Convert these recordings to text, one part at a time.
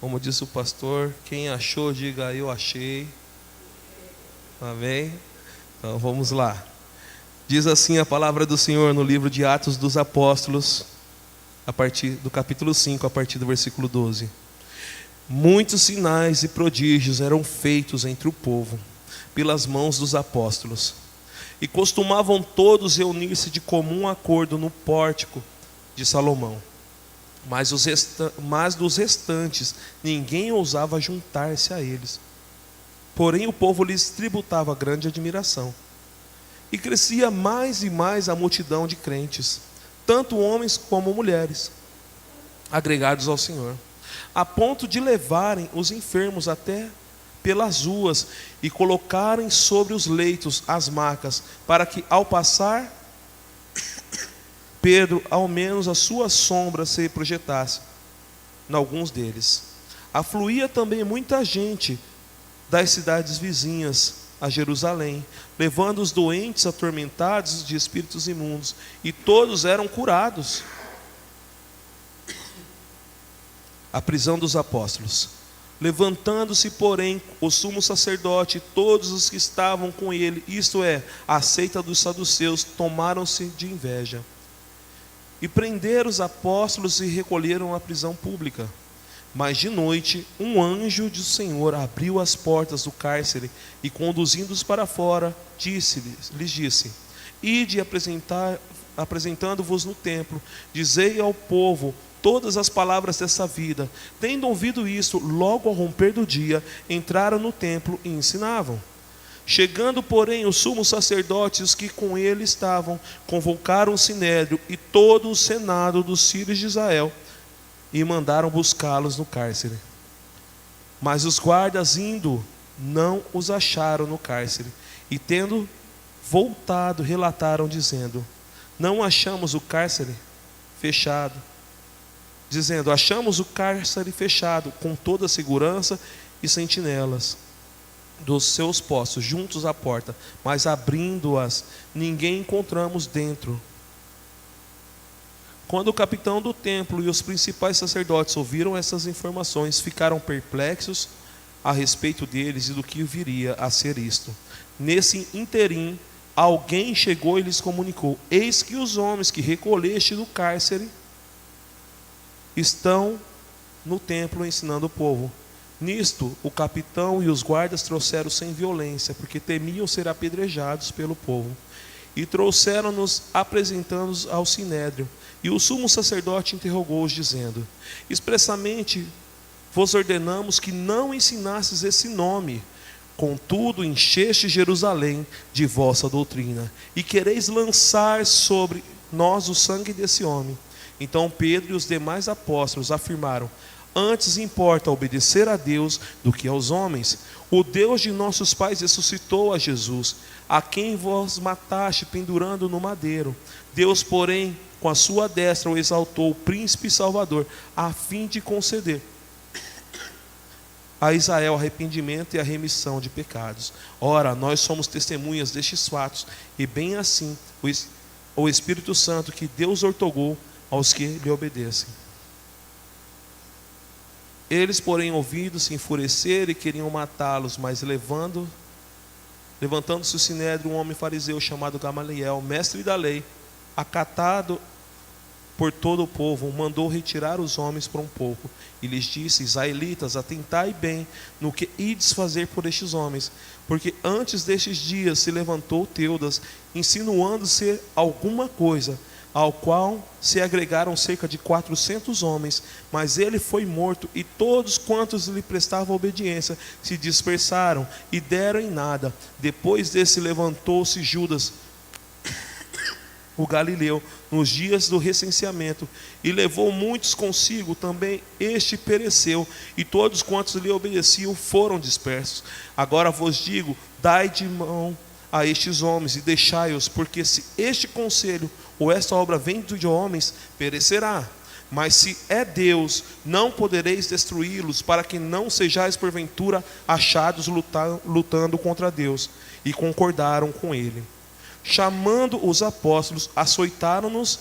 Como disse o pastor, quem achou, diga eu achei. Amém? Então vamos lá. Diz assim a palavra do Senhor no livro de Atos dos Apóstolos, a partir do capítulo 5, a partir do versículo 12. Muitos sinais e prodígios eram feitos entre o povo, pelas mãos dos apóstolos. E costumavam todos reunir-se de comum acordo no pórtico de Salomão. Mas dos restantes, ninguém ousava juntar-se a eles. Porém o povo lhes tributava grande admiração. E crescia mais e mais a multidão de crentes, tanto homens como mulheres, agregados ao Senhor, a ponto de levarem os enfermos até pelas ruas e colocarem sobre os leitos as macas, para que ao passar Pedro, ao menos a sua sombra se projetasse em alguns deles. Afluía também muita gente das cidades vizinhas a Jerusalém, levando os doentes atormentados de espíritos imundos, e todos eram curados. A prisão dos apóstolos. Levantando-se, porém, o sumo sacerdote e todos os que estavam com ele, isto é, a seita dos saduceus, tomaram-se de inveja. E prenderam os apóstolos e recolheram à prisão pública. Mas de noite, um anjo do Senhor abriu as portas do cárcere e, conduzindo-os para fora, lhes disse: Ide apresentando-vos no templo, dizei ao povo todas as palavras dessa vida. Tendo ouvido isso, logo ao romper do dia, entraram no templo e ensinavam. Chegando, porém, o sumo sacerdote e os que com ele estavam, convocaram o sinédrio e todo o senado dos filhos de Israel, e mandaram buscá-los no cárcere. Mas os guardas, indo, não os acharam no cárcere, e tendo voltado, relataram, dizendo: Não achamos o cárcere fechado. Dizendo: Achamos o cárcere fechado, com toda a segurança e sentinelas dos seus postos juntos à porta, mas abrindo-as, ninguém encontramos dentro. Quando o capitão do templo e os principais sacerdotes ouviram essas informações, ficaram perplexos a respeito deles e do que viria a ser isto. Nesse interim, alguém chegou e lhes comunicou: Eis que os homens que recolheste do cárcere estão no templo ensinando o povo. Nisto, o capitão e os guardas trouxeram sem violência, porque temiam ser apedrejados pelo povo. E trouxeram-nos, apresentando-os ao sinédrio. E o sumo sacerdote interrogou-os, dizendo: Expressamente vos ordenamos que não ensinasses esse nome. Contudo, encheste Jerusalém de vossa doutrina, e quereis lançar sobre nós o sangue desse homem. Então Pedro e os demais apóstolos afirmaram: Antes importa obedecer a Deus do que aos homens. O Deus de nossos pais ressuscitou a Jesus, a quem vós mataste pendurando no madeiro. Deus, porém, com a sua destra o exaltou, príncipe e salvador, a fim de conceder a Israel arrependimento e a remissão de pecados. Ora, nós somos testemunhas destes fatos, e bem assim o Espírito Santo que Deus outorgou aos que lhe obedecem. Eles, porém, ouvindo, se enfureceram e queriam matá-los, mas levantando-se o sinédrio, um homem fariseu chamado Gamaliel, mestre da lei, acatado por todo o povo, mandou retirar os homens por um pouco, e lhes disse: Israelitas, atentai bem no que ides fazer por estes homens, porque antes destes dias se levantou Teudas, insinuando ser alguma coisa, ao qual se agregaram cerca de 400 homens, mas ele foi morto, e todos quantos lhe prestavam obediência se dispersaram e deram em nada. Depois desse levantou-se Judas, o galileu, nos dias do recenseamento, e levou muitos consigo, também este pereceu, e todos quantos lhe obedeciam foram dispersos. Agora vos digo, dai de mão a estes homens e deixai-os, porque se este conselho ou esta obra vem de homens, perecerá. Mas se é Deus, não podereis destruí-los, para que não sejais porventura achados lutando contra Deus. E concordaram com ele. Chamando os apóstolos, açoitaram-nos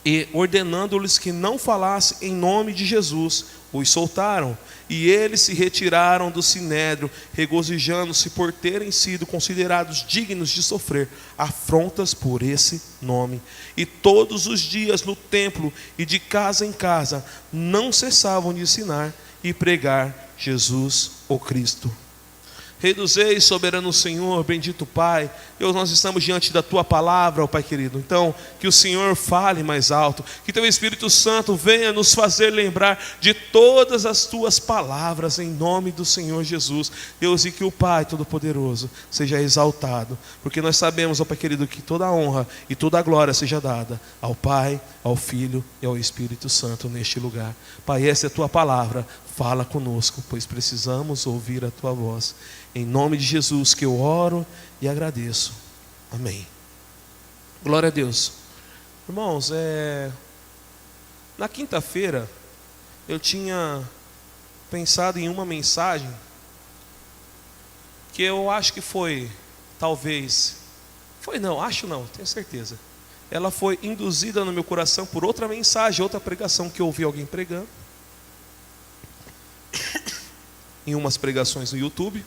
E ordenando-lhes que não falassem em nome de Jesus, os soltaram. E eles se retiraram do sinédrio, regozijando-se por terem sido considerados dignos de sofrer afrontas por esse nome. E todos os dias no templo e de casa em casa não cessavam de ensinar e pregar Jesus o Cristo. Rei dos Reis, soberano Senhor, bendito Pai, Deus, nós estamos diante da Tua palavra, ó Pai querido. Então, que o Senhor fale mais alto, que Teu Espírito Santo venha nos fazer lembrar de todas as Tuas palavras, em nome do Senhor Jesus. Deus, e que o Pai Todo-Poderoso seja exaltado, porque nós sabemos, ó Pai querido, que toda a honra e toda a glória seja dada ao Pai, ao Filho e ao Espírito Santo neste lugar. Pai, essa é a Tua palavra, fala conosco, pois precisamos ouvir a Tua voz. Em nome de Jesus que eu oro e agradeço. Amém. Glória a Deus. Irmãos, na quinta-feira eu tinha pensado em uma mensagem que eu acho que foi, talvez, tenho certeza. Ela foi induzida no meu coração por outra mensagem, outra pregação que eu ouvi alguém pregando. Em umas pregações no YouTube.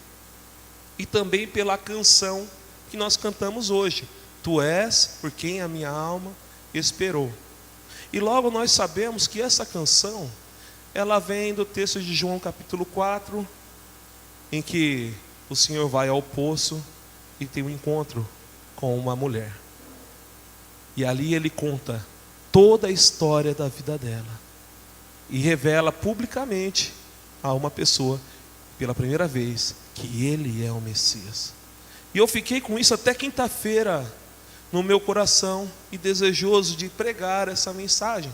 E também pela canção que nós cantamos hoje. Tu és por quem a minha alma esperou. E logo nós sabemos que essa canção, ela vem do texto de João capítulo 4, em que o Senhor vai ao poço e tem um encontro com uma mulher. E ali ele conta toda a história da vida dela. E revela publicamente a uma pessoa, pela primeira vez, que ele é o Messias. E eu fiquei com isso até quinta-feira no meu coração e desejoso de pregar essa mensagem.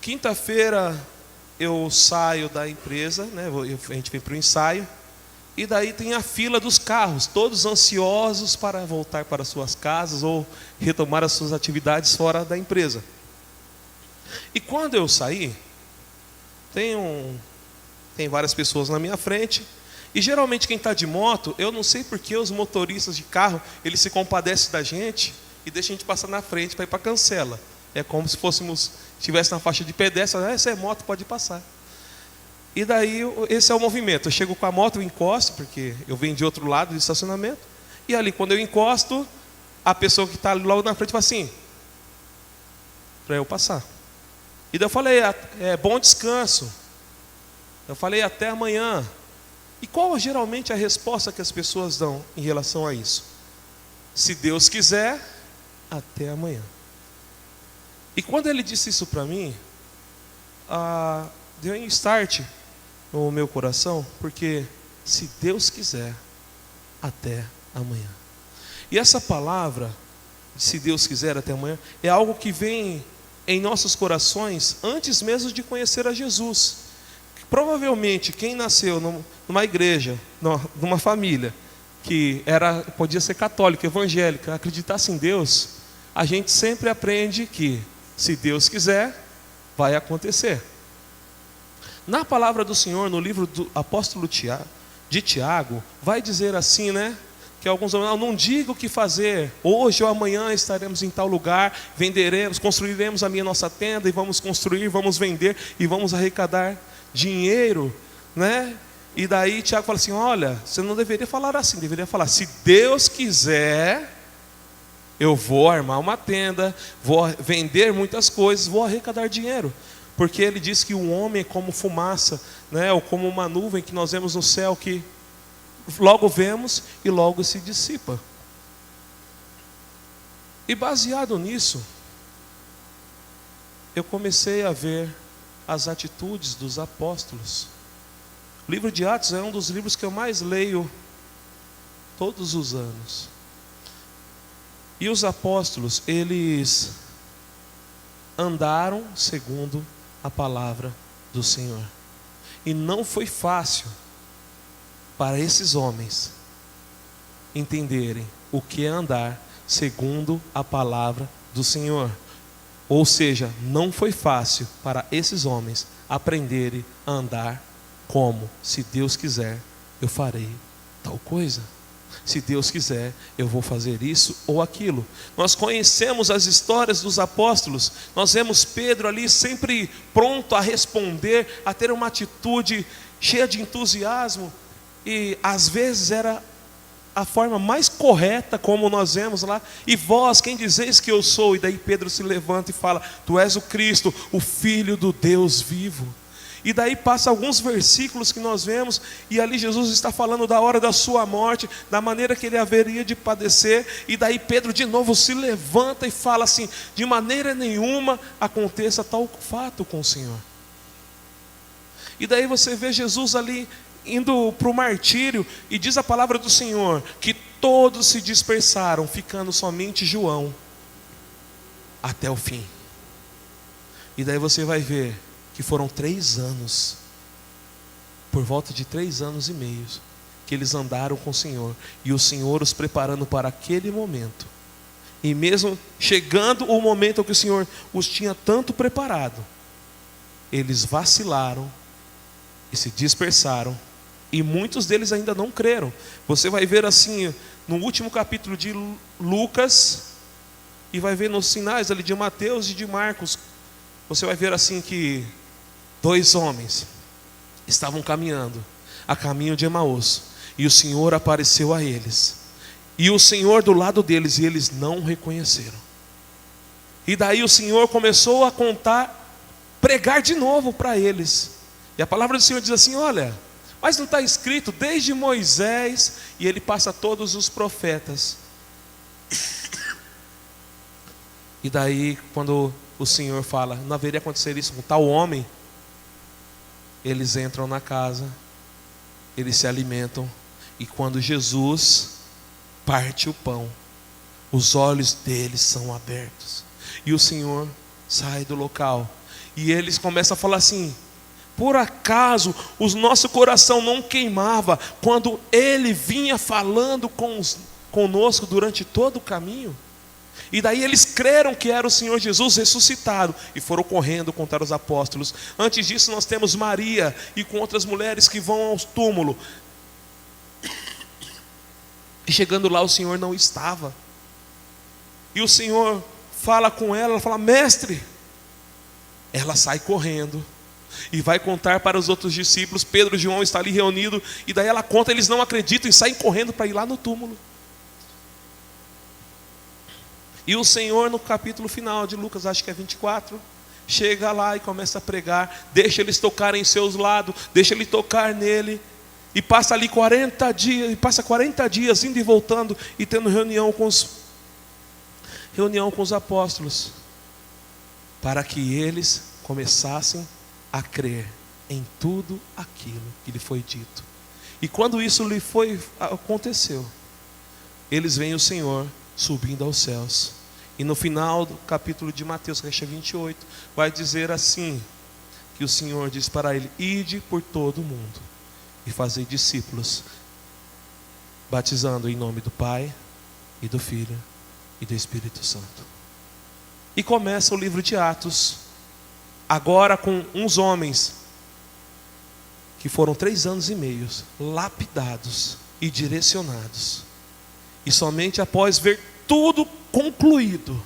Quinta-feira eu saio da empresa, né? A gente vem para o ensaio, e daí tem a fila dos carros, todos ansiosos para voltar para suas casas ou retomar as suas atividades fora da empresa. E quando eu saí, tem várias pessoas na minha frente. E geralmente quem está de moto, eu não sei porque os motoristas de carro, eles se compadecem da gente e deixam a gente passar na frente para ir para a cancela. É como se estivesse na faixa de pedestre, essa é moto, pode passar. E daí, esse é o movimento. Eu chego com a moto, eu encosto, porque eu venho de outro lado do estacionamento. E ali, quando eu encosto, a pessoa que está logo na frente fala assim, para eu passar. E daí eu falei, bom descanso. Eu falei, até amanhã. E qual geralmente a resposta que as pessoas dão em relação a isso? Se Deus quiser, até amanhã. E quando ele disse isso para mim, deu um start no meu coração, porque se Deus quiser, até amanhã. E essa palavra, se Deus quiser, até amanhã, é algo que vem em nossos corações antes mesmo de conhecer a Jesus. Provavelmente quem nasceu numa igreja, numa família que podia ser católica, evangélica, acreditasse em Deus, a gente sempre aprende que se Deus quiser, vai acontecer. Na palavra do Senhor, no livro do apóstolo Tiago, vai dizer assim, né? Que alguns não diga o que fazer, hoje ou amanhã estaremos em tal lugar, venderemos, construiremos a nossa tenda e vamos construir, vamos vender e vamos arrecadar dinheiro, né? E daí Tiago fala assim, olha, você não deveria falar assim, deveria falar, se Deus quiser, eu vou armar uma tenda, vou vender muitas coisas, vou arrecadar dinheiro. Porque ele diz que o homem é como fumaça, né? Ou como uma nuvem que nós vemos no céu, que logo vemos e logo se dissipa. E baseado nisso, eu comecei a ver as atitudes dos apóstolos. O livro de Atos é um dos livros que eu mais leio todos os anos. E os apóstolos, eles andaram segundo a palavra do Senhor. E não foi fácil para esses homens entenderem o que é andar segundo a palavra do Senhor. Ou seja, não foi fácil para esses homens aprenderem a andar como, se Deus quiser, eu farei tal coisa. Se Deus quiser, eu vou fazer isso ou aquilo. Nós conhecemos as histórias dos apóstolos. Nós vemos Pedro ali sempre pronto a responder, a ter uma atitude cheia de entusiasmo. E às vezes era a forma mais correta, como nós vemos lá. E vós, quem dizeis que eu sou? E daí Pedro se levanta e fala: tu és o Cristo, o Filho do Deus vivo. E daí passa alguns versículos que nós vemos, e ali Jesus está falando da hora da sua morte, da maneira que ele haveria de padecer. E daí Pedro de novo se levanta e fala assim: de maneira nenhuma aconteça tal fato com o Senhor. E daí você vê Jesus ali indo para o martírio, e diz a palavra do Senhor que todos se dispersaram, ficando somente João até o fim. E daí você vai ver que foram 3 anos, por volta de 3 anos e meio, que eles andaram com o Senhor, e o Senhor os preparando para aquele momento. E mesmo chegando o momento que o Senhor os tinha tanto preparado, eles vacilaram e se dispersaram, e muitos deles ainda não creram. Você vai ver assim no último capítulo de Lucas, e vai ver nos sinais ali de Mateus e de Marcos. Você vai ver assim que 2 homens estavam caminhando a caminho de Emaús, e o Senhor apareceu a eles, e o Senhor do lado deles, e eles não o reconheceram. E daí o Senhor começou a pregar de novo para eles. E a palavra do Senhor diz assim: olha, mas não está escrito desde Moisés, e ele passa todos os profetas. E daí quando o Senhor fala: não haveria acontecer isso com tal homem, eles entram na casa, eles se alimentam, e quando Jesus parte o pão, os olhos deles são abertos, e o Senhor sai do local, e eles começam a falar assim: por acaso o nosso coração não queimava quando Ele vinha falando conosco durante todo o caminho? E daí eles creram que era o Senhor Jesus ressuscitado, e foram correndo contar os apóstolos. Antes disso nós temos Maria e com outras mulheres que vão ao túmulo, e chegando lá o Senhor não estava. E o Senhor fala com ela fala: mestre. Ela sai correndo e vai contar para os outros discípulos. Pedro e João estão ali reunidos, e daí ela conta, eles não acreditam e saem correndo para ir lá no túmulo. E o Senhor, no capítulo final de Lucas, acho que é 24, chega lá e começa a pregar, deixa eles tocarem em seus lados, deixa ele tocar nele, e passa ali 40 dias, e passa 40 dias indo e voltando, e tendo reunião com os apóstolos, para que eles começassem a crer em tudo aquilo que lhe foi dito. E quando isso aconteceu, eles veem o Senhor subindo aos céus. E no final do capítulo de Mateus, que é 28, vai dizer assim, que o Senhor diz para ele: ide por todo o mundo e fazei discípulos, batizando em nome do Pai e do Filho e do Espírito Santo. E começa o livro de Atos, agora com uns homens que foram 3 anos e meio lapidados e direcionados, e somente após ver tudo concluído,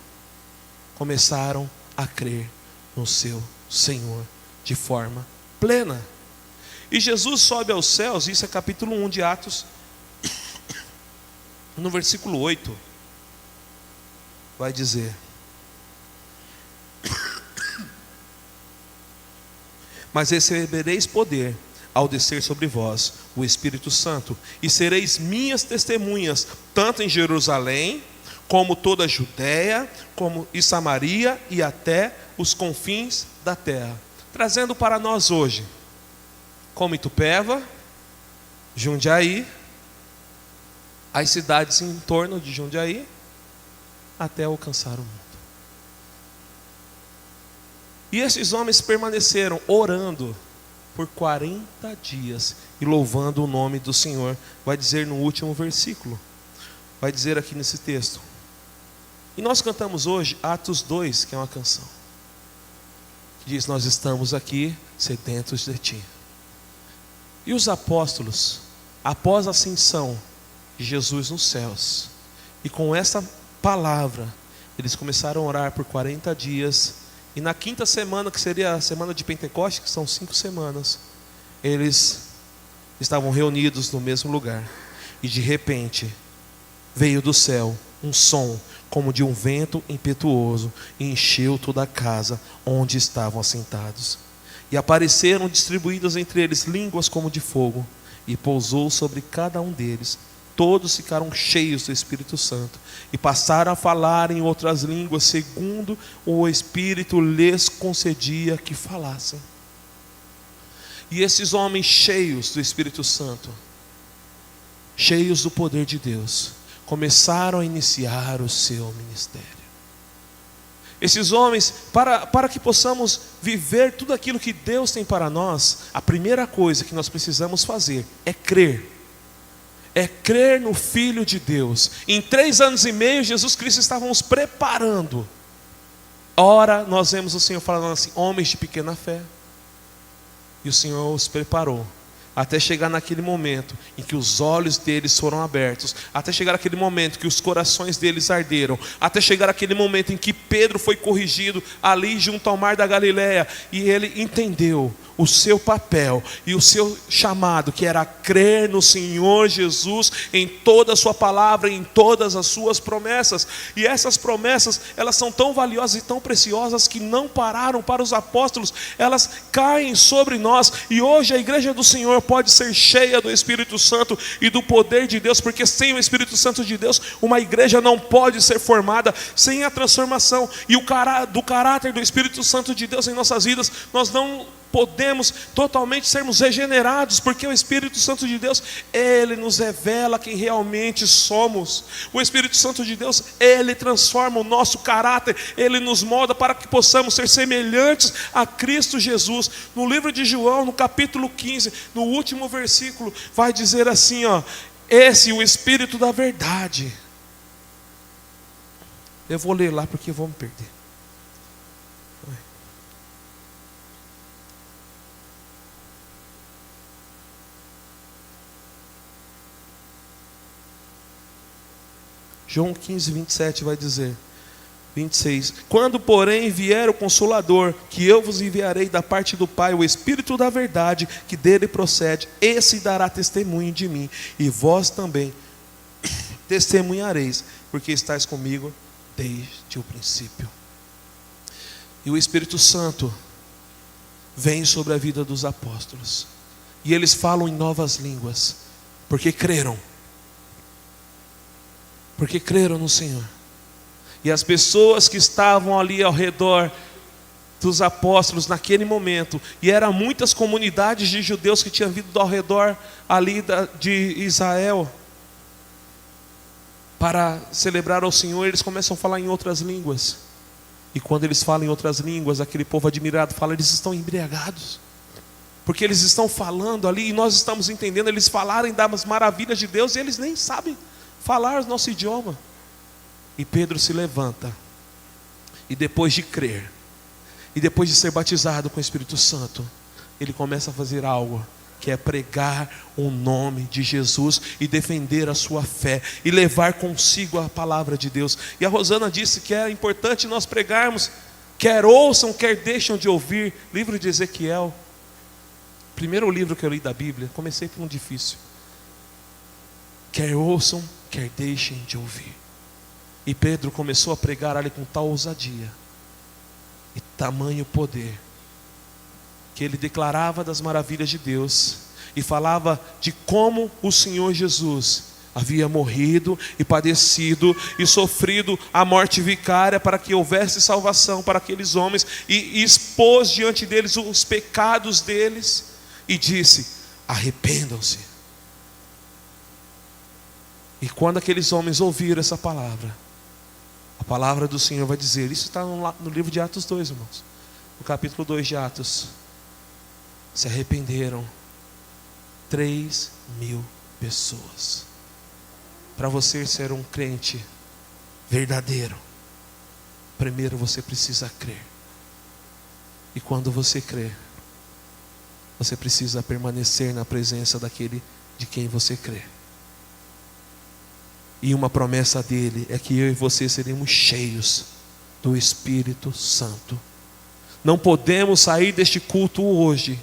começaram a crer no seu Senhor de forma plena. E Jesus sobe aos céus, isso é capítulo 1 de Atos, no versículo 8, vai dizer: mas recebereis poder ao descer sobre vós o Espírito Santo, e sereis minhas testemunhas, tanto em Jerusalém, como toda a Judéia, como e Samaria, e até os confins da terra. Trazendo para nós hoje, como Itupeva, Jundiaí, as cidades em torno de Jundiaí, até alcançar o mundo. E esses homens permaneceram orando por 40 dias e louvando o nome do Senhor. Vai dizer no último versículo, vai dizer aqui nesse texto. E nós cantamos hoje Atos 2, que é uma canção, que diz: nós estamos aqui sedentos de ti. E os apóstolos, após a ascensão, de Jesus nos céus. E com essa palavra, eles começaram a orar por 40 dias. E na quinta semana, que seria a semana de Pentecostes, que são 5 semanas, eles estavam reunidos no mesmo lugar. E de repente, veio do céu um som como de um vento impetuoso e encheu toda a casa onde estavam assentados. E apareceram distribuídas entre eles línguas como de fogo, e pousou sobre cada um deles. Todos ficaram cheios do Espírito Santo e passaram a falar em outras línguas, segundo o Espírito lhes concedia que falassem. E esses homens cheios do Espírito Santo, cheios do poder de Deus, começaram a iniciar o seu ministério. Esses homens, para que possamos viver tudo aquilo que Deus tem para nós, a primeira coisa que nós precisamos fazer é crer. É crer no Filho de Deus. Em 3 anos e meio, Jesus Cristo estava nos preparando. Ora, nós vemos o Senhor falando assim, homens de pequena fé. E o Senhor os preparou, até chegar naquele momento em que os olhos deles foram abertos, até chegar naquele momento que os corações deles arderam, até chegar naquele momento em que Pedro foi corrigido ali junto ao mar da Galileia, e ele entendeu o seu papel e o seu chamado, que era crer no Senhor Jesus em toda a sua palavra, em todas as suas promessas. E essas promessas, elas são tão valiosas e tão preciosas que não pararam para os apóstolos, elas caem sobre nós. E hoje a igreja do Senhor pode ser cheia do Espírito Santo e do poder de Deus, porque sem o Espírito Santo de Deus, uma igreja não pode ser formada. Sem a transformação e do caráter do Espírito Santo de Deus em nossas vidas, nós não podemos totalmente sermos regenerados, porque o Espírito Santo de Deus, Ele nos revela quem realmente somos. O Espírito Santo de Deus, Ele transforma o nosso caráter, Ele nos molda para que possamos ser semelhantes a Cristo Jesus. No livro de João, no capítulo 15, no último versículo, vai dizer assim, ó: esse, o Espírito da verdade. Eu vou ler lá porque vou me perder. João 15, 27 vai dizer, 26: quando porém vier o Consolador, que eu vos enviarei da parte do Pai, o Espírito da verdade, que dele procede, esse dará testemunho de mim, e vós também testemunhareis, porque estáis comigo desde o princípio. E o Espírito Santo vem sobre a vida dos apóstolos, e eles falam em novas línguas, porque creram no Senhor. E as pessoas que estavam ali ao redor dos apóstolos naquele momento, e eram muitas comunidades de judeus que tinham vindo ao redor ali de Israel para celebrar ao Senhor, eles começam a falar em outras línguas. E quando eles falam em outras línguas, aquele povo admirado fala, eles estão embriagados, porque eles estão falando ali, e nós estamos entendendo, eles falarem das maravilhas de Deus, e eles nem sabem falar o nosso idioma. E Pedro se levanta, e depois de crer, e depois de ser batizado com o Espírito Santo, ele começa a fazer algo, que é pregar o nome de Jesus, e defender a sua fé, e levar consigo a palavra de Deus. E a Rosana disse que é importante nós pregarmos, quer ouçam, quer deixam de ouvir. Livro de Ezequiel, primeiro livro que eu li da Bíblia, comecei por um difícil. Quer ouçam, quer deixem de ouvir. E Pedro começou a pregar ali com tal ousadia e tamanho poder, que ele declarava das maravilhas de Deus, e falava de como o Senhor Jesus havia morrido e padecido e sofrido a morte vicária para que houvesse salvação para aqueles homens, e expôs diante deles os pecados deles, e disse: arrependam-se. E quando aqueles homens ouviram essa palavra, a palavra do Senhor vai dizer, isso está no livro de Atos 2, irmãos, no capítulo 2 de Atos, se arrependeram 3.000 pessoas. Para você ser um crente verdadeiro, primeiro você precisa crer. E quando você crer, você precisa permanecer na presença daquele de quem você crê. E uma promessa dele é que eu e você seremos cheios do Espírito Santo. Não podemos sair deste culto hoje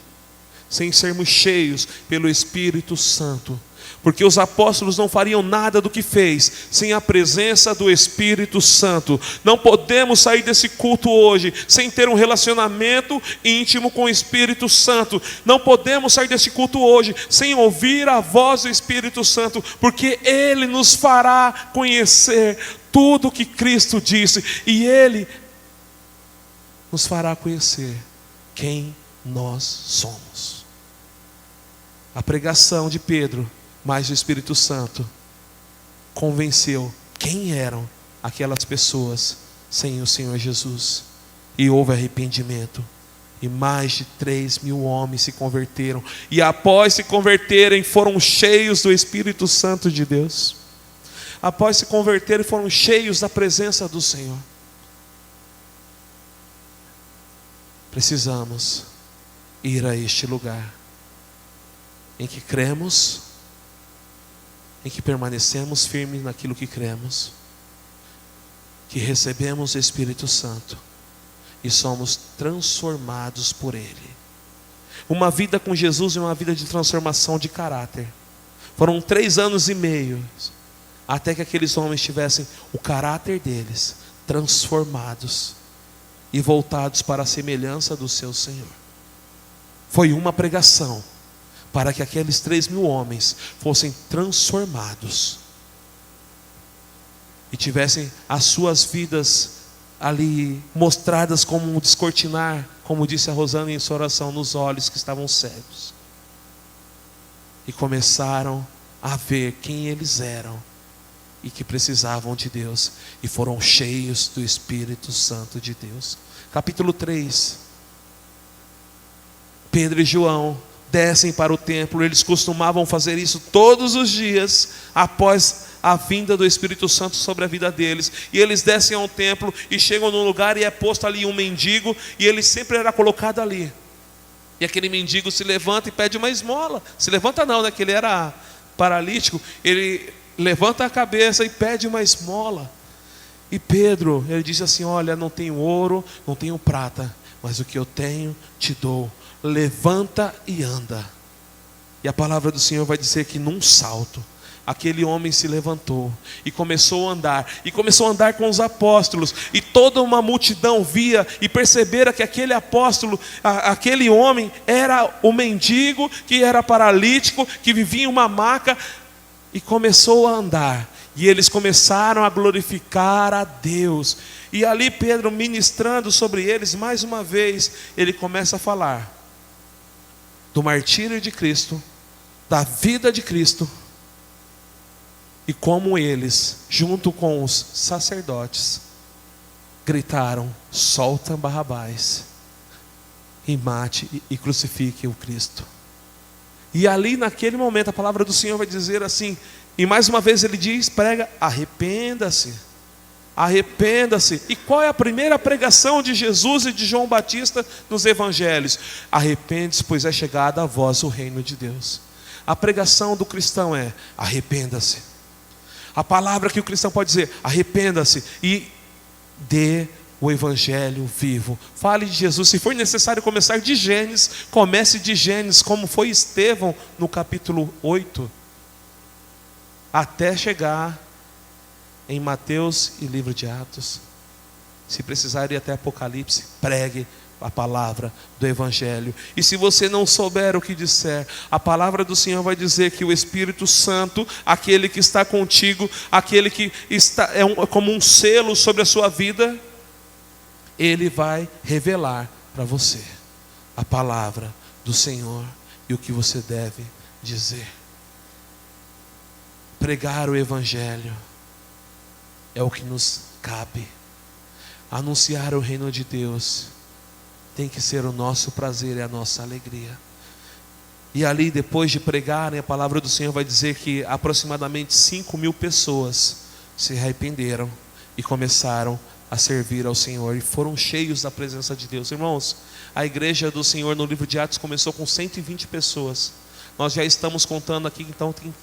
sem sermos cheios pelo Espírito Santo, porque os apóstolos não fariam nada do que fez sem a presença do Espírito Santo. Não podemos sair desse culto hoje sem ter um relacionamento íntimo com o Espírito Santo. Não podemos sair desse culto hoje sem ouvir a voz do Espírito Santo, porque Ele nos fará conhecer tudo o que Cristo disse, e Ele nos fará conhecer quem nós somos. A pregação de Pedro, mais o Espírito Santo, convenceu quem eram aquelas pessoas sem o Senhor Jesus. E houve arrependimento. E mais de 3.000 homens se converteram. E após se converterem, foram cheios do Espírito Santo de Deus. Após se converterem, foram cheios da presença do Senhor. Precisamos ir a este lugar em que cremos, em que permanecemos firmes naquilo que cremos, que recebemos o Espírito Santo e somos transformados por Ele. Uma vida com Jesus é uma vida de transformação de caráter. Foram 3 anos e meio até que aqueles homens tivessem o caráter deles transformados e voltados para a semelhança do seu Senhor. Foi uma pregação para que aqueles 3.000 homens fossem transformados e tivessem as suas vidas ali mostradas como um descortinar, como disse a Rosana em sua oração, nos olhos que estavam cegos, e começaram a ver quem eles eram e que precisavam de Deus, e foram cheios do Espírito Santo de Deus. Capítulo 3. Pedro e João descem para o templo. Eles costumavam fazer isso todos os dias após a vinda do Espírito Santo sobre a vida deles. E eles descem ao templo e chegam num lugar e é posto ali um mendigo, e ele sempre era colocado ali. E aquele mendigo se levanta e pede uma esmola. Se levanta não, né? Que ele era paralítico. Ele levanta a cabeça e pede uma esmola. E Pedro, ele diz assim: olha, não tenho ouro, não tenho prata, mas o que eu tenho te dou. Levanta e anda. E a palavra do Senhor vai dizer que num salto aquele homem se levantou e começou a andar. E começou a andar com os apóstolos. E toda uma multidão via e percebera que aquele apóstolo, aquele homem, era o mendigo que era paralítico, que vivia em uma maca. E começou a andar. E eles começaram a glorificar a Deus. E ali Pedro, ministrando sobre eles, mais uma vez, ele começa a falar do martírio de Cristo, da vida de Cristo, e como eles, junto com os sacerdotes, gritaram: solta Barrabás e mate e crucifique o Cristo. E ali naquele momento a palavra do Senhor vai dizer assim, e mais uma vez ele diz, prega: arrependa-se, arrependa-se. E qual é a primeira pregação de Jesus e de João Batista nos evangelhos? Arrepende-se, pois é chegada a vós o reino de Deus. A pregação do cristão é: arrependa-se. A palavra que o cristão pode dizer: arrependa-se e dê o evangelho vivo. Fale de Jesus. Se for necessário começar de Gênesis, comece de Gênesis, como foi Estevão no capítulo 8, até chegar em Mateus e livro de Atos. Se precisar ir até Apocalipse, pregue a palavra do evangelho. E se você não souber o que disser, a palavra do Senhor vai dizer que o Espírito Santo, aquele que está contigo, aquele que está como um selo sobre a sua vida, ele vai revelar para você a palavra do Senhor e o que você deve dizer. Pregar o evangelho é o que nos cabe. Anunciar o reino de Deus tem que ser o nosso prazer e a nossa alegria. E ali, depois de pregarem, a palavra do Senhor vai dizer que aproximadamente 5.000 pessoas se arrependeram e começaram a servir ao Senhor, e foram cheios da presença de Deus. Irmãos, a igreja do Senhor no livro de Atos começou com 120 pessoas. Nós já estamos contando aqui, então tem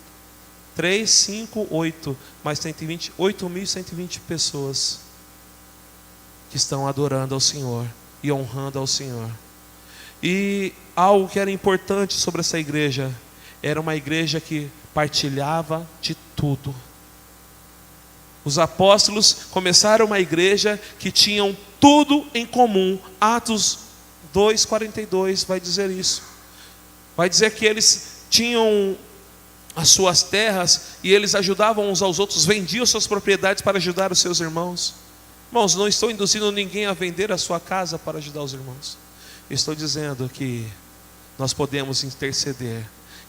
3, 5, 8, mais 120, 8.120 pessoas que estão adorando ao Senhor e honrando ao Senhor. E algo que era importante sobre essa igreja, era uma igreja que partilhava de tudo. Os apóstolos começaram uma igreja que tinham tudo em comum. Atos 2:42 vai dizer isso. Vai dizer que eles tinham as suas terras e eles ajudavam uns aos outros, vendiam suas propriedades para ajudar os seus irmãos. Irmãos, não estou induzindo ninguém a vender a sua casa para ajudar os irmãos. Estou dizendo que nós podemos interceder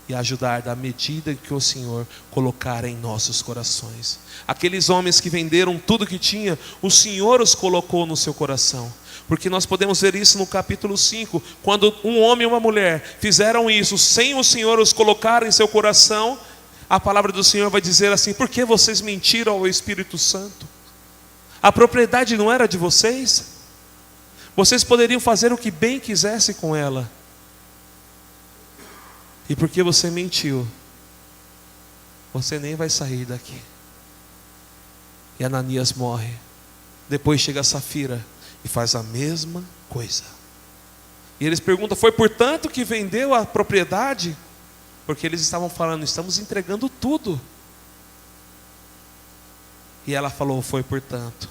e ajudar da medida que o Senhor colocar em nossos corações. Aqueles homens que venderam tudo que tinha, o Senhor os colocou no seu coração. Porque nós podemos ver isso no capítulo 5, quando um homem e uma mulher fizeram isso sem o Senhor os colocar em seu coração, a palavra do Senhor vai dizer assim: por que vocês mentiram ao Espírito Santo? A propriedade não era de vocês? Vocês poderiam fazer o que bem quisessem com ela. E porque você mentiu, você nem vai sair daqui. E Ananias morre. Depois chega a Safira e faz a mesma coisa. E eles perguntam: foi por tanto que vendeu a propriedade? Porque eles estavam falando: estamos entregando tudo. E ela falou: foi portanto.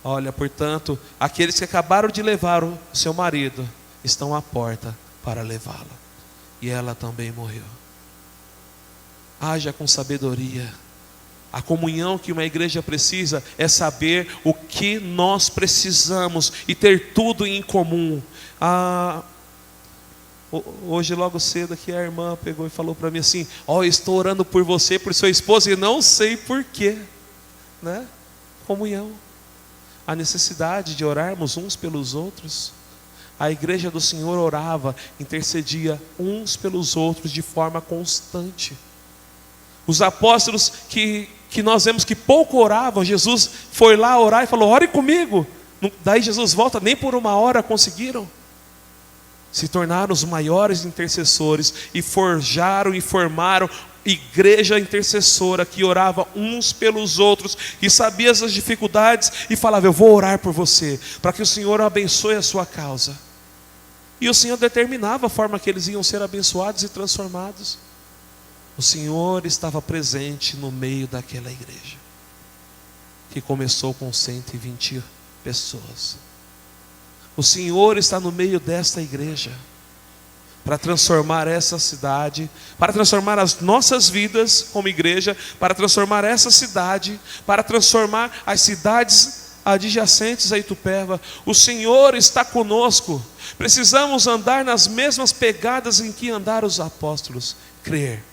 Olha, portanto, aqueles que acabaram de levar o seu marido estão à porta para levá-la. E ela também morreu. Haja com sabedoria. A comunhão que uma igreja precisa é saber o que nós precisamos e ter tudo em comum. Hoje logo cedo aqui a irmã pegou e falou para mim assim: ó, estou orando por você, por sua esposa, e não sei porquê, né? Comunhão. A necessidade de orarmos uns pelos outros. A igreja do Senhor orava, intercedia uns pelos outros de forma constante. Os apóstolos que nós vemos que pouco oravam, Jesus foi lá orar e falou: ore comigo. Daí Jesus volta, nem por uma hora conseguiram. Se tornaram os maiores intercessores e forjaram e formaram igreja intercessora que orava uns pelos outros e sabia as dificuldades e falava: eu vou orar por você, para que o Senhor abençoe a sua causa. E o Senhor determinava a forma que eles iam ser abençoados e transformados. O Senhor estava presente no meio daquela igreja, que começou com 120 pessoas. O Senhor está no meio desta igreja, para transformar essa cidade, para transformar as nossas vidas como igreja, para transformar essa cidade, para transformar as cidades adjacentes a Itupeva. O Senhor está conosco. Precisamos andar nas mesmas pegadas em que andaram os apóstolos: crer,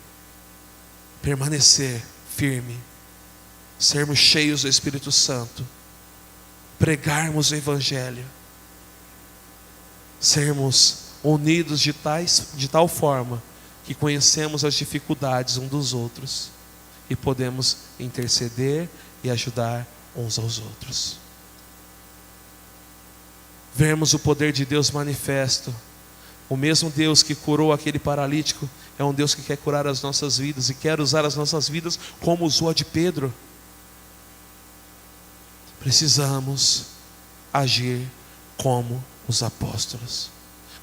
permanecer firme, sermos cheios do Espírito Santo, pregarmos o Evangelho, sermos unidos de tal forma que conhecemos as dificuldades uns dos outros e podemos interceder e ajudar uns aos outros. Vermos o poder de Deus manifesto. O mesmo Deus que curou aquele paralítico é um Deus que quer curar as nossas vidas e quer usar as nossas vidas como usou a de Pedro. Precisamos agir como os apóstolos,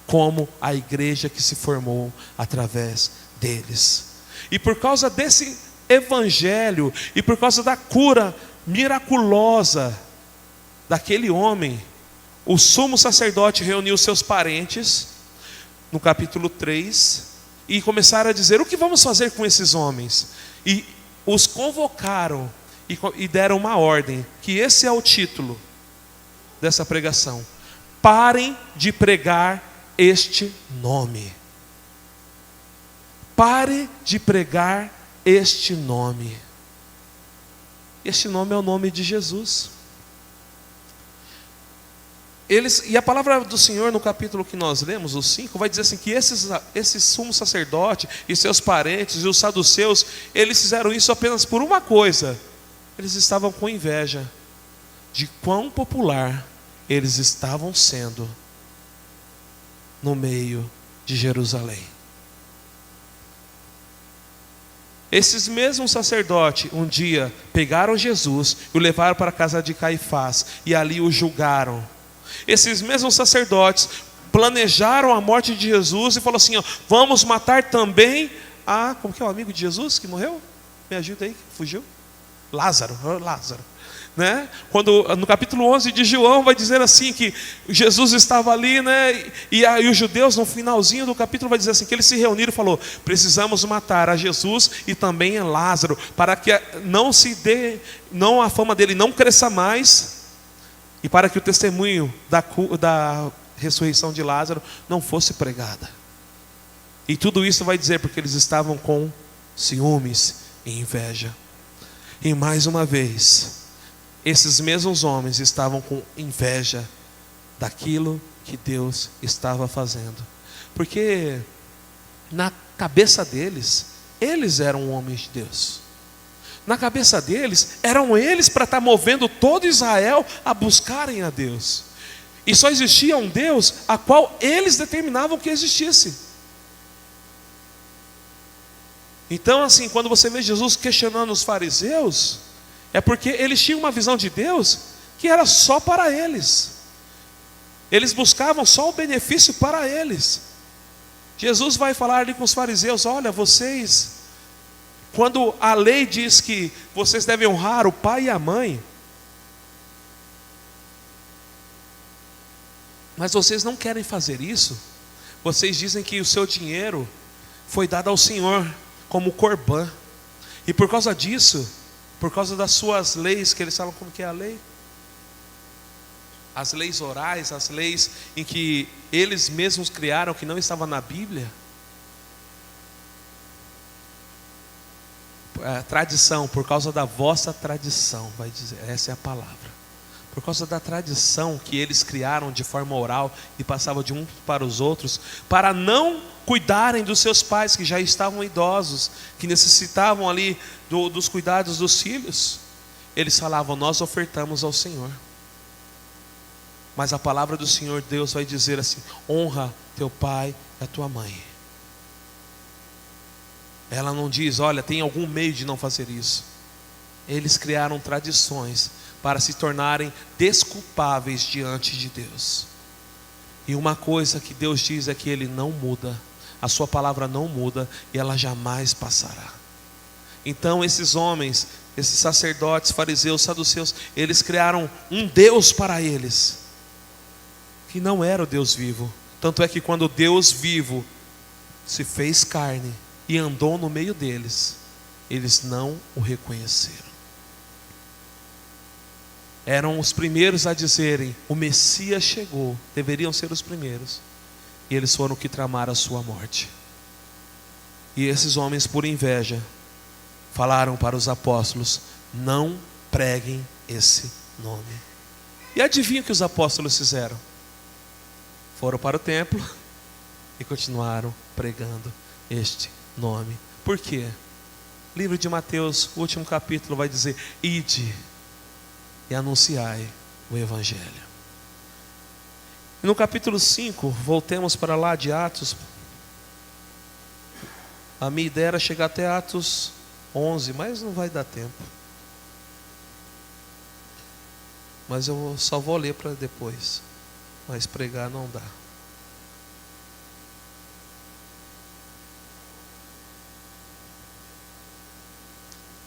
como a igreja que se formou através deles. E por causa desse evangelho e por causa da cura miraculosa daquele homem, o sumo sacerdote reuniu seus parentes no capítulo 3 e começaram a dizer: o que vamos fazer com esses homens? E os convocaram e deram uma ordem, que esse é o título dessa pregação: parem de pregar este nome. Pare de pregar este nome. Este nome é o nome de Jesus. E a palavra do Senhor no capítulo que nós lemos, o 5, vai dizer assim, que esse sumo sacerdote e seus parentes e os saduceus, eles fizeram isso apenas por uma coisa: eles estavam com inveja de quão popular eles estavam sendo no meio de Jerusalém. Esses mesmos sacerdotes um dia pegaram Jesus e o levaram para a casa de Caifás e ali o julgaram. Esses mesmos sacerdotes planejaram a morte de Jesus e falaram assim, ó, vamos matar também como que é o amigo de Jesus que morreu? Me ajuda aí, fugiu? Lázaro, né? Quando no capítulo 11 de João vai dizer assim que Jesus estava ali, né? E os judeus no finalzinho do capítulo vai dizer assim que eles se reuniram e falou: precisamos matar a Jesus e também a Lázaro, para que não a fama dele não cresça mais e para que o testemunho da ressurreição de Lázaro não fosse pregada. E tudo isso vai dizer porque eles estavam com ciúmes e inveja. E mais uma vez, esses mesmos homens estavam com inveja daquilo que Deus estava fazendo. Porque na cabeça deles, eles eram homens de Deus. Na cabeça deles, eram eles para estar movendo todo Israel a buscarem a Deus. E só existia um Deus a qual eles determinavam que existisse. Então assim, quando você vê Jesus questionando os fariseus, é porque eles tinham uma visão de Deus que era só para eles. Eles buscavam só o benefício para eles. Jesus vai falar ali com os fariseus: olha, vocês, quando a lei diz que vocês devem honrar o pai e a mãe, mas vocês não querem fazer isso. Vocês dizem que o seu dinheiro foi dado ao Senhor como corbã. E por causa disso, por causa das suas leis, que eles falam como que é a lei? As leis orais, as leis em que eles mesmos criaram, que não estavam na Bíblia. Tradição, por causa da vossa tradição, vai dizer, essa é a palavra. Por causa da tradição que eles criaram de forma oral e passavam de uns para os outros, para não cuidarem dos seus pais que já estavam idosos, que necessitavam ali dos cuidados dos filhos, eles falavam: nós ofertamos ao Senhor. Mas a palavra do Senhor Deus vai dizer assim: honra teu pai e a tua mãe. Ela não diz: olha, tem algum meio de não fazer isso. Eles criaram tradições para se tornarem desculpáveis diante de Deus. E uma coisa que Deus diz é que Ele não muda. A sua palavra não muda e ela jamais passará. Então esses homens, esses sacerdotes, fariseus, saduceus, eles criaram um Deus para eles, que não era o Deus vivo. Tanto é que quando o Deus vivo se fez carne e andou no meio deles, eles não o reconheceram. Eram os primeiros a dizerem: o Messias chegou. Deveriam ser os primeiros. E eles foram que tramaram a sua morte. E esses homens, por inveja, falaram para os apóstolos: não preguem esse nome. E adivinha o que os apóstolos fizeram? Foram para o templo e continuaram pregando este nome. Por quê? Livro de Mateus, o último capítulo, vai dizer: ide e anunciai o Evangelho. E no capítulo 5, voltemos para lá de Atos. A minha ideia era chegar até Atos 11, mas não vai dar tempo. Mas eu só vou ler para depois. Mas pregar não dá.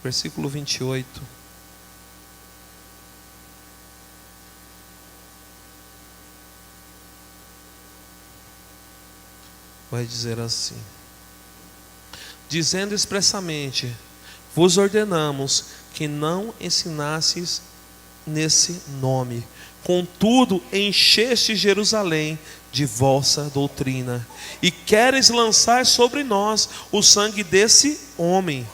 Versículo 28. Vai dizer assim: dizendo expressamente: vos ordenamos que não ensinasseis nesse nome, contudo encheste Jerusalém de vossa doutrina, e queres lançar sobre nós o sangue desse homem.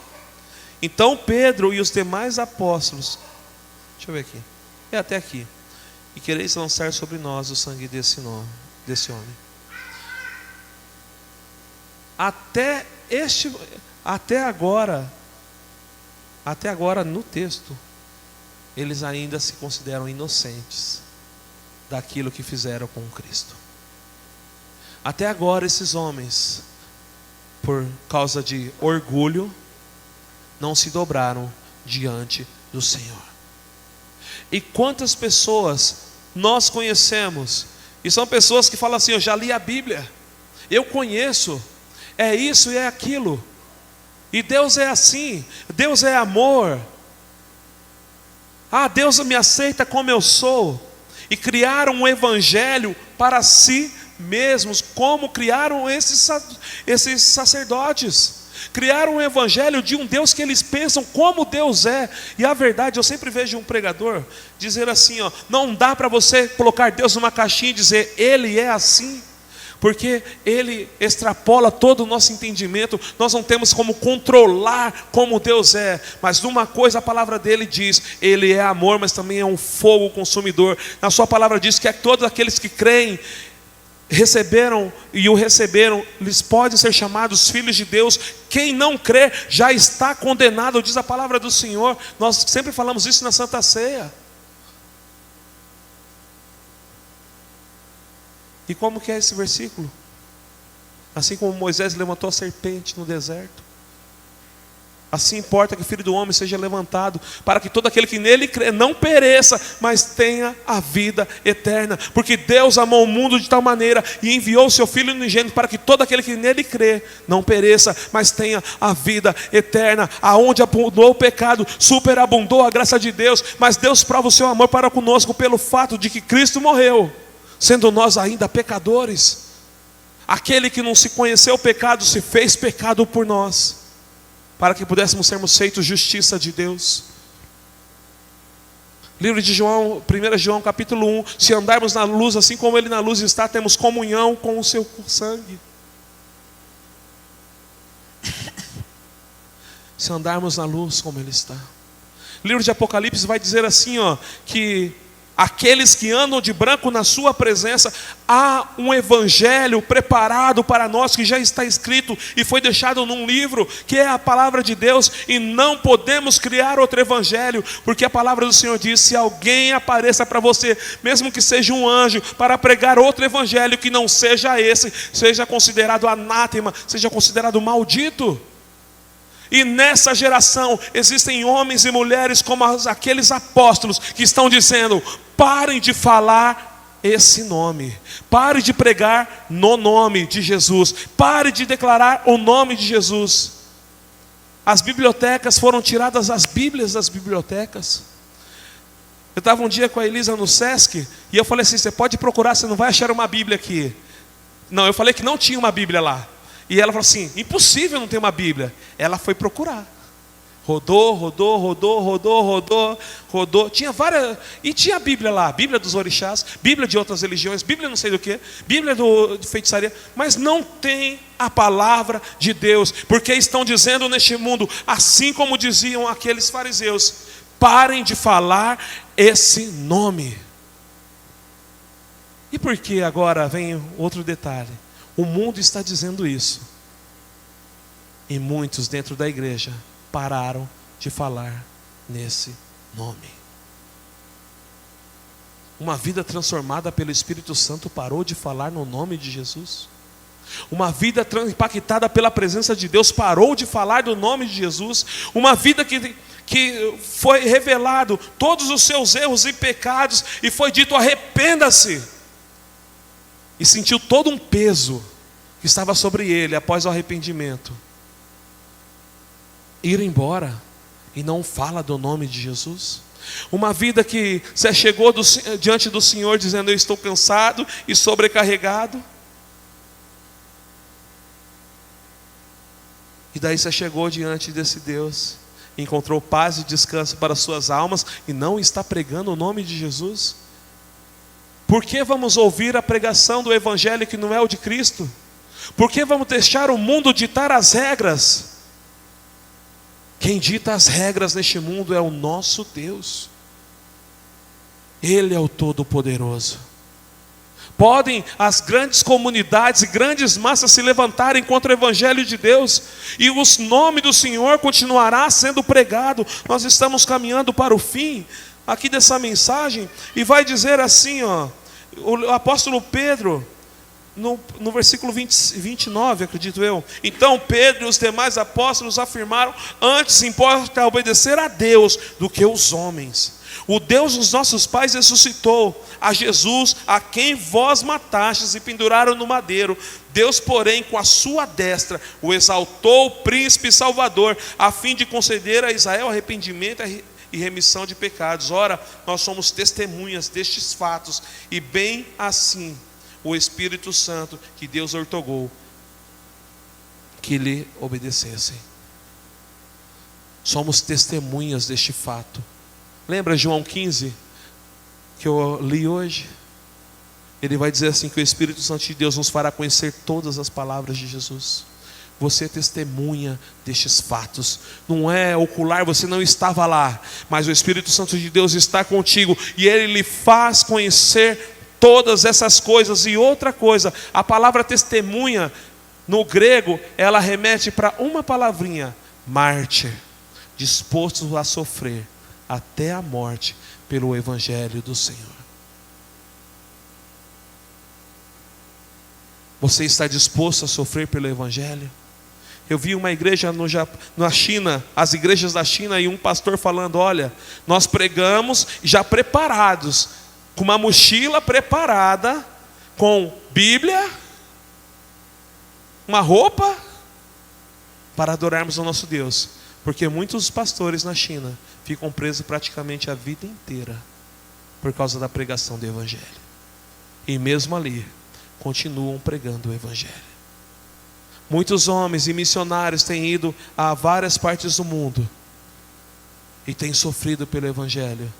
Então Pedro e os demais apóstolos, deixa eu ver aqui, até aqui, e quereis lançar sobre nós o sangue desse homem. Até agora no texto, eles ainda se consideram inocentes daquilo que fizeram com Cristo. Até agora esses homens, por causa de orgulho, não se dobraram diante do Senhor. E quantas pessoas nós conhecemos, e são pessoas que falam assim: eu já li a Bíblia, eu conheço, é isso e é aquilo, e Deus é assim, Deus é amor, Deus me aceita como eu sou, e criaram um evangelho para si mesmos, como criaram esses sacerdotes. Criaram um evangelho de um Deus que eles pensam como Deus é. E a verdade, eu sempre vejo um pregador dizer assim, não dá para você colocar Deus numa caixinha e dizer Ele é assim, porque Ele extrapola todo o nosso entendimento. Nós não temos como controlar como Deus é. Mas numa coisa a palavra dele diz: Ele é amor, mas também é um fogo consumidor. Na sua palavra diz que todos aqueles que creem, receberam e o receberam, eles podem ser chamados filhos de Deus. Quem não crê já está condenado, diz a palavra do Senhor. Nós sempre falamos isso na Santa Ceia. E como que é esse versículo? Assim como Moisés levantou a serpente no deserto, assim importa que o Filho do Homem seja levantado, para que todo aquele que nele crê não pereça, mas tenha a vida eterna. Porque Deus amou o mundo de tal maneira e enviou o seu Filho unigênito, para que todo aquele que nele crê não pereça, mas tenha a vida eterna. Aonde abundou o pecado, superabundou a graça de Deus. Mas Deus prova o seu amor para conosco pelo fato de que Cristo morreu, sendo nós ainda pecadores. Aquele que não se conheceu o pecado se fez pecado por nós, para que pudéssemos sermos feitos justiça de Deus. Livro de João, 1 João capítulo 1: se andarmos na luz, assim como Ele na luz está, temos comunhão com o seu sangue. Se andarmos na luz como Ele está. Livro de Apocalipse vai dizer assim, que aqueles que andam de branco na sua presença, há um evangelho preparado para nós, que já está escrito e foi deixado num livro, que é a palavra de Deus, e não podemos criar outro evangelho, porque a palavra do Senhor diz: se alguém apareça para você, mesmo que seja um anjo, para pregar outro evangelho que não seja esse, seja considerado anátema, seja considerado maldito. E nessa geração existem homens e mulheres como aqueles apóstolos que estão dizendo: parem de falar esse nome, pare de pregar no nome de Jesus, pare de declarar o nome de Jesus. As bibliotecas foram tiradas, as Bíblias das bibliotecas. Eu estava um dia com a Elisa no Sesc, e eu falei assim: você pode procurar, você não vai achar uma Bíblia aqui. Não, eu falei que não tinha uma Bíblia lá. E ela falou assim: impossível não ter uma Bíblia. Ela foi procurar. Rodou. Tinha várias. E tinha a Bíblia lá: Bíblia dos orixás, Bíblia de outras religiões, Bíblia não sei do que, Bíblia de feitiçaria. Mas não tem a palavra de Deus. Porque estão dizendo neste mundo, assim como diziam aqueles fariseus: parem de falar esse nome. E por que agora vem outro detalhe? O mundo está dizendo isso, e muitos dentro da igreja pararam de falar nesse nome. Uma vida transformada pelo Espírito Santo parou de falar no nome de Jesus. Uma vida impactada pela presença de Deus parou de falar do nome de Jesus. Uma vida que foi revelado todos os seus erros e pecados, e foi dito: arrependa-se. E sentiu todo um peso que estava sobre ele após o arrependimento. Ir embora e não fala do nome de Jesus. Uma vida que se chegou diante do Senhor dizendo: eu estou cansado e sobrecarregado. E daí você chegou diante desse Deus, encontrou paz e descanso para suas almas, e não está pregando o nome de Jesus. Por que vamos ouvir a pregação do evangelho que não é o de Cristo? Por que vamos deixar o mundo ditar as regras? Quem dita as regras neste mundo é o nosso Deus. Ele é o Todo-Poderoso. Podem as grandes comunidades e grandes massas se levantarem contra o evangelho de Deus, e o nome do Senhor continuará sendo pregado. Nós estamos caminhando para o fim aqui dessa mensagem, e vai dizer assim, o apóstolo Pedro, no versículo 29, acredito eu. Então Pedro e os demais apóstolos afirmaram: antes importa obedecer a Deus do que os homens. O Deus dos nossos pais ressuscitou a Jesus, a quem vós matastes e penduraram no madeiro. Deus, porém, com a sua destra o exaltou príncipe e salvador, a fim de conceder a Israel arrependimento e remissão de pecados. Ora, nós somos testemunhas destes fatos, e bem assim o Espírito Santo que Deus ortogou que lhe obedecessem. Somos testemunhas deste fato. Lembra João 15 que eu li hoje? Ele vai dizer assim, que o Espírito Santo de Deus nos fará conhecer todas as palavras de Jesus. Você é testemunha destes fatos. Não é ocular, você não estava lá, mas o Espírito Santo de Deus está contigo, e Ele lhe faz conhecer todas essas coisas. E outra coisa, a palavra testemunha no grego, ela remete para uma palavrinha: mártir, disposto a sofrer até a morte pelo Evangelho do Senhor. Você está disposto a sofrer pelo Evangelho? Eu vi uma igreja na China, as igrejas da China, e um pastor falando: olha, nós pregamos já preparados, com uma mochila preparada, com Bíblia, uma roupa, para adorarmos o nosso Deus. Porque muitos pastores na China ficam presos praticamente a vida inteira por causa da pregação do Evangelho. E mesmo ali, continuam pregando o Evangelho. Muitos homens e missionários têm ido a várias partes do mundo e têm sofrido pelo Evangelho,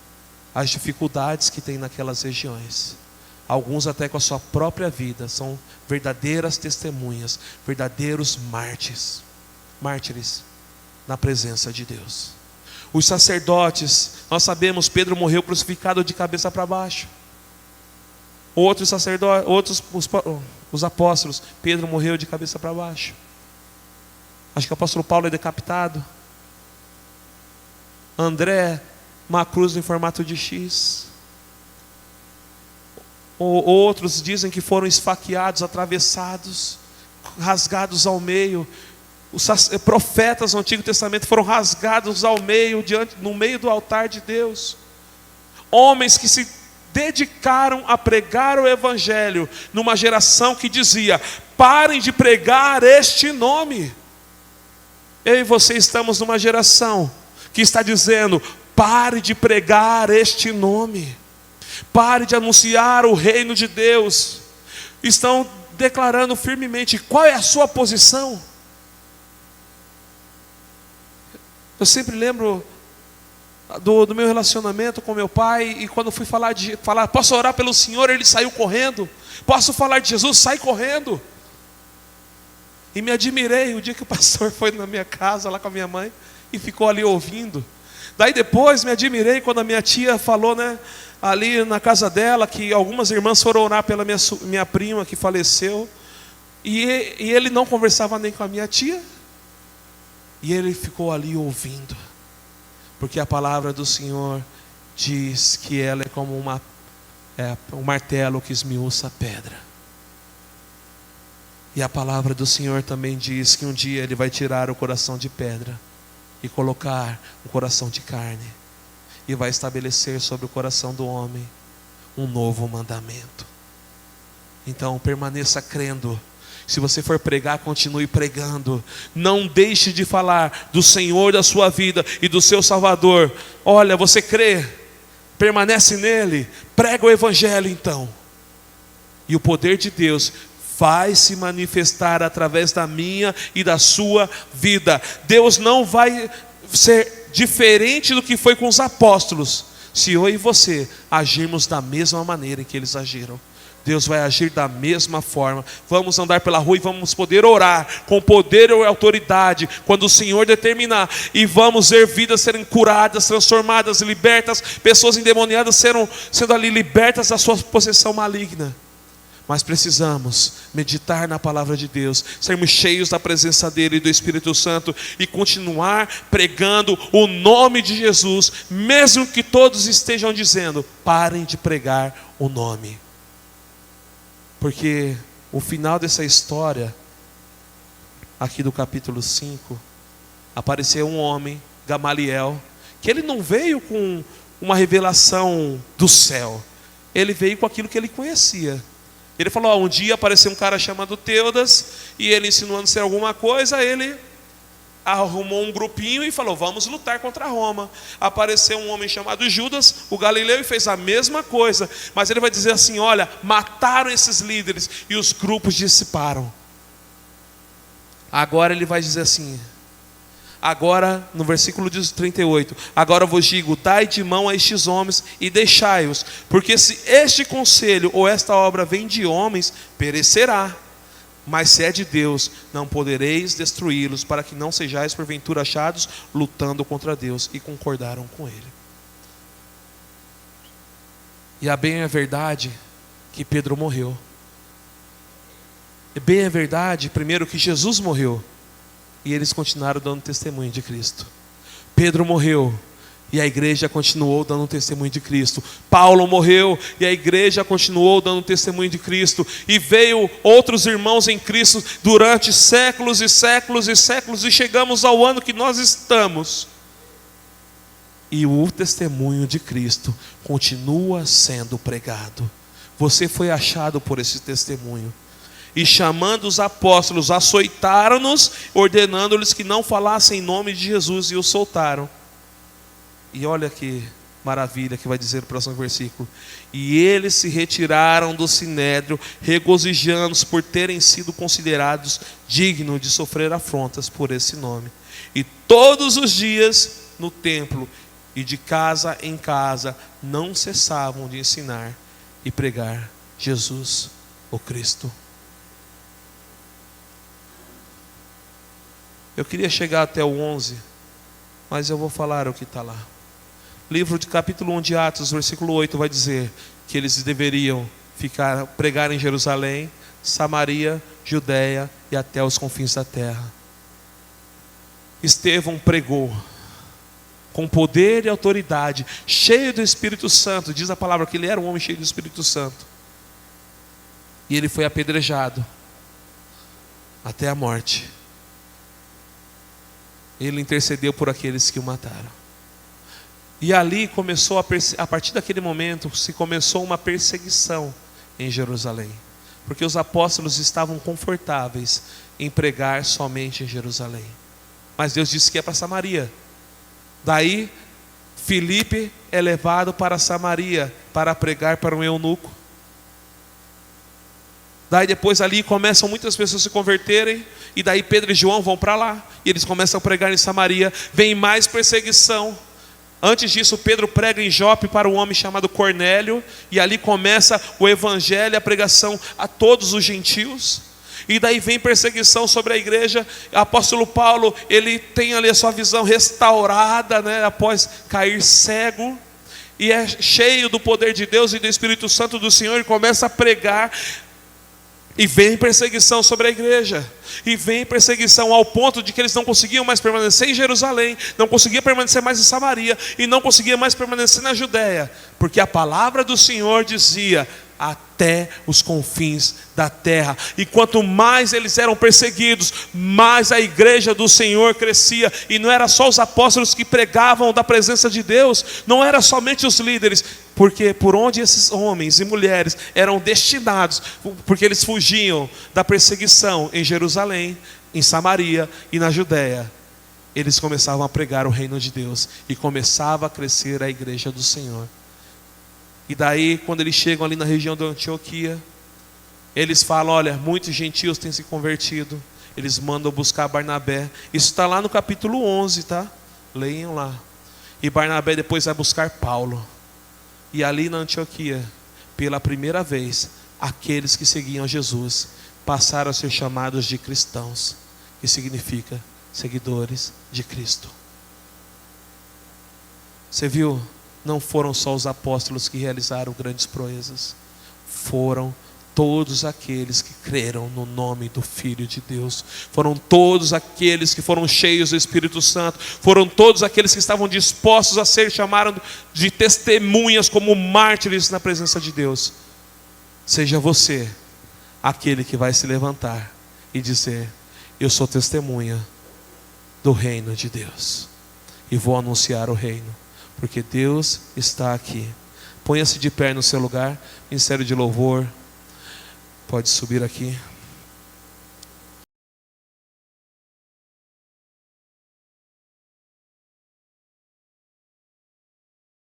as dificuldades que tem naquelas regiões. Alguns até com a sua própria vida são verdadeiras testemunhas, verdadeiros mártires na presença de Deus. Os sacerdotes, nós sabemos, Pedro morreu crucificado de cabeça para baixo. Outros sacerdotes, os apóstolos, Pedro morreu de cabeça para baixo. Acho que o apóstolo Paulo é decapitado. André, uma cruz em formato de X. Outros dizem que foram esfaqueados, atravessados, rasgados ao meio. Os profetas do Antigo Testamento foram rasgados ao meio, no meio do altar de Deus. Homens que se dedicaram a pregar o Evangelho numa geração que dizia: parem de pregar este nome. Eu e você estamos numa geração que está dizendo: pare de pregar este nome, pare de anunciar o reino de Deus. Estão declarando firmemente. Qual é a sua posição? Eu sempre lembro do meu relacionamento com meu pai, e quando fui falar, posso orar pelo Senhor, ele saiu correndo. Posso falar de Jesus, sai correndo. E me admirei o dia que o pastor foi na minha casa, lá com a minha mãe, e ficou ali ouvindo. Daí depois me admirei quando a minha tia falou, ali na casa dela, que algumas irmãs foram orar pela minha prima que faleceu, e ele não conversava nem com a minha tia, e ele ficou ali ouvindo, porque a palavra do Senhor diz que ela é como um martelo que esmiuça a pedra. E a palavra do Senhor também diz que um dia Ele vai tirar o coração de pedra e colocar um coração de carne, e vai estabelecer sobre o coração do homem um novo mandamento. Então permaneça crendo. Se você for pregar, continue pregando. Não deixe de falar do Senhor da sua vida e do seu Salvador. Olha, você crê, permanece nele, prega o Evangelho então, e o poder de Deus vai se manifestar através da minha e da sua vida. Deus não vai ser diferente do que foi com os apóstolos, se eu e você agirmos da mesma maneira em que eles agiram. Deus vai agir da mesma forma. Vamos andar pela rua e vamos poder orar com poder e autoridade quando o Senhor determinar, e vamos ver vidas serem curadas, transformadas, libertas, pessoas endemoniadas sendo ali libertas da sua possessão maligna. Mas precisamos meditar na palavra de Deus, sermos cheios da presença dEle e do Espírito Santo, e continuar pregando o nome de Jesus, mesmo que todos estejam dizendo: parem de pregar o nome. Porque o final dessa história, aqui do capítulo 5, apareceu um homem, Gamaliel, que ele não veio com uma revelação do céu, ele veio com aquilo que ele conhecia. Ele falou, um dia apareceu um cara chamado Teudas, e ele ensinou a ser alguma coisa, ele arrumou um grupinho e falou, vamos lutar contra Roma. Apareceu um homem chamado Judas, o Galileu, e fez a mesma coisa. Mas ele vai dizer assim, olha, mataram esses líderes e os grupos dissiparam. Agora ele vai dizer assim, agora no versículo 38, agora vos digo, dai de mão a estes homens e deixai-os, porque se este conselho ou esta obra vem de homens, perecerá. Mas se é de Deus, não podereis destruí-los, para que não sejais porventura achados lutando contra Deus. E concordaram com ele. E a bem é verdade que Pedro morreu. E bem é verdade, primeiro, que Jesus morreu, e eles continuaram dando testemunho de Cristo. Pedro morreu, e a igreja continuou dando testemunho de Cristo. Paulo morreu, e a igreja continuou dando testemunho de Cristo. E veio outros irmãos em Cristo durante séculos e séculos e séculos, e chegamos ao ano que nós estamos. E o testemunho de Cristo continua sendo pregado. Você foi achado por esse testemunho. E chamando os apóstolos, açoitaram-nos, ordenando-lhes que não falassem em nome de Jesus, e os soltaram. E olha que maravilha que vai dizer o próximo versículo. E eles se retiraram do sinédrio, regozijando-se por terem sido considerados dignos de sofrer afrontas por esse nome. E todos os dias no templo e de casa em casa não cessavam de ensinar e pregar Jesus, o Cristo. Eu queria chegar até o 11, mas eu vou falar o que está lá. Livro de capítulo 1 de Atos, versículo 8, vai dizer que eles deveriam pregar em Jerusalém, Samaria, Judeia e até os confins da terra. Estevão pregou com poder e autoridade, cheio do Espírito Santo. Diz a palavra que ele era um homem cheio do Espírito Santo. E ele foi apedrejado até a morte. Ele intercedeu por aqueles que o mataram. E ali começou, a partir daquele momento, se começou uma perseguição em Jerusalém. Porque os apóstolos estavam confortáveis em pregar somente em Jerusalém. Mas Deus disse que é para Samaria. Daí, Filipe é levado para Samaria para pregar para um eunuco. Daí depois ali começam muitas pessoas se converterem. E daí Pedro e João vão para lá. E eles começam a pregar em Samaria. Vem mais perseguição. Antes disso, Pedro prega em Jope para um homem chamado Cornélio. E ali começa o evangelho, a pregação a todos os gentios. E daí vem perseguição sobre a igreja. O apóstolo Paulo, ele tem ali a sua visão restaurada, né, após cair cego. E é cheio do poder de Deus e do Espírito Santo do Senhor. E começa a pregar. E vem perseguição sobre a igreja. E vem perseguição ao ponto de que eles não conseguiam mais permanecer em Jerusalém, não conseguiam permanecer mais em Samaria, e não conseguiam mais permanecer na Judéia, porque a palavra do Senhor dizia: até os confins da terra. E quanto mais eles eram perseguidos, mais a igreja do Senhor crescia. E não era só os apóstolos que pregavam da presença de Deus, não era somente os líderes, porque por onde esses homens e mulheres eram destinados, porque eles fugiam da perseguição em Jerusalém, em Samaria e na Judéia, eles começavam a pregar o reino de Deus, e começava a crescer a igreja do Senhor. E daí, quando eles chegam ali na região de Antioquia, eles falam: olha, muitos gentios têm se convertido. Eles mandam buscar Barnabé. Isso está lá no capítulo 11, tá? Leiam lá. E Barnabé depois vai buscar Paulo. E ali na Antioquia, pela primeira vez, aqueles que seguiam Jesus passaram a ser chamados de cristãos, que significa seguidores de Cristo. Você viu? Não foram só os apóstolos que realizaram grandes proezas. Foram todos aqueles que creram no nome do Filho de Deus. Foram todos aqueles que foram cheios do Espírito Santo. Foram todos aqueles que estavam dispostos a ser chamados de testemunhas, como mártires na presença de Deus. Seja você aquele que vai se levantar e dizer: eu sou testemunha do reino de Deus e vou anunciar o reino, porque Deus está aqui. Ponha-se de pé no seu lugar. Ministério de louvor pode subir aqui.